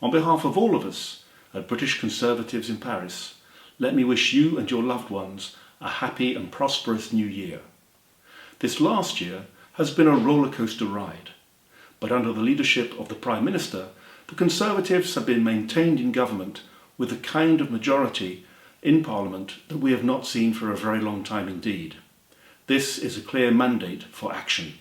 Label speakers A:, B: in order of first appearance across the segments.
A: On behalf of all of us at British Conservatives in Paris, let me wish you and your loved ones a happy and prosperous new year. This last year has been a rollercoaster ride, but under the leadership of the Prime Minister, the Conservatives have been maintained in government with the kind of majority in Parliament that we have not seen for a very long time indeed. This is a clear mandate for action.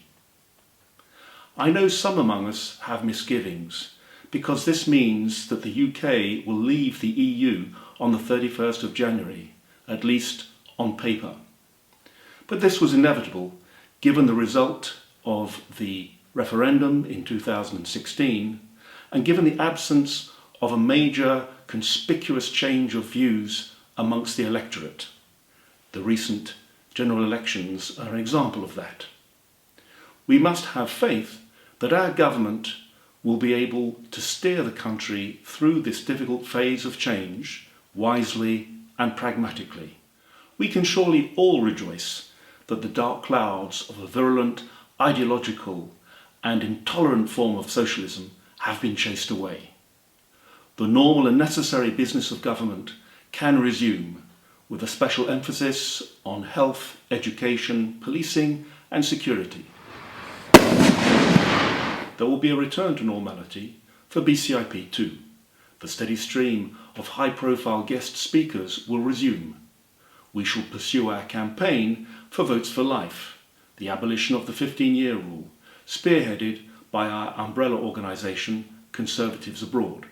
A: I know some among us have misgivings, because this means that the UK will leave the EU on the 31st of January, at least on paper. But this was inevitable, given the result of the referendum in 2016, and given the absence of a major conspicuous change of views amongst the electorate. The recent general elections are an example of that. We must have faith that our government will be able to steer the country through this difficult phase of change wisely and pragmatically. We can surely all rejoice that the dark clouds of a virulent, ideological and intolerant form of socialism have been chased away. The normal and necessary business of government can resume, with a special emphasis on health, education, policing and security. There will be a return to normality for BCIP too. The steady stream of high-profile guest speakers will resume. We shall pursue our campaign for Votes for Life, the abolition of the 15-year rule, spearheaded by our umbrella organisation, Conservatives Abroad.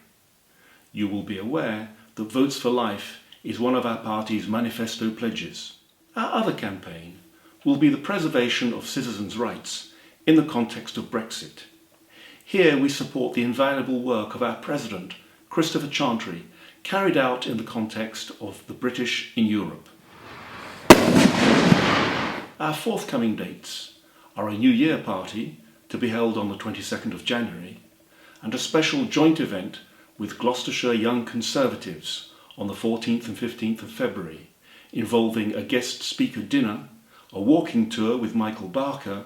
A: You will be aware that Votes for Life is one of our party's manifesto pledges. Our other campaign will be the preservation of citizens' rights in the context of Brexit. Here we support the invaluable work of our President, Christopher Chantry, carried out in the context of the British in Europe. Our forthcoming dates are a New Year party to be held on the 22nd of January and a special joint event with Gloucestershire Young Conservatives on the 14th and 15th of February, involving a guest speaker dinner, a walking tour with Michael Barker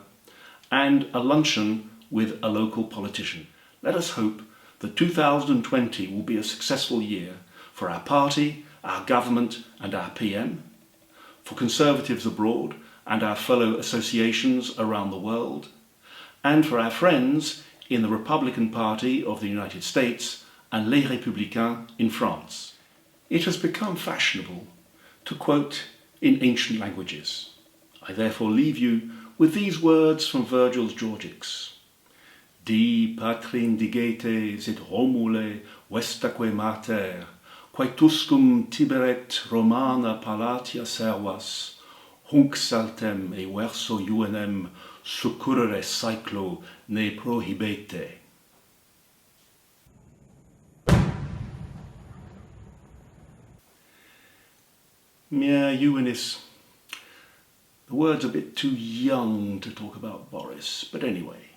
A: and a luncheon with a local politician. Let us hope that 2020 will be a successful year for our party, our government and our PM, for Conservatives Abroad and our fellow associations around the world, and for our friends in the Republican Party of the United States and Les Républicains in France. It has become fashionable to quote in ancient languages. I therefore leave you with these words from Virgil's Georgics. Di patrin digetes et Romule vestaque mater, quaetuscum tiberet Romana palatia servas, hunc saltem e verso juvenem succurrere saeclo ne prohibete. Mea juvenis. The word's a bit too young to talk about Boris, but anyway.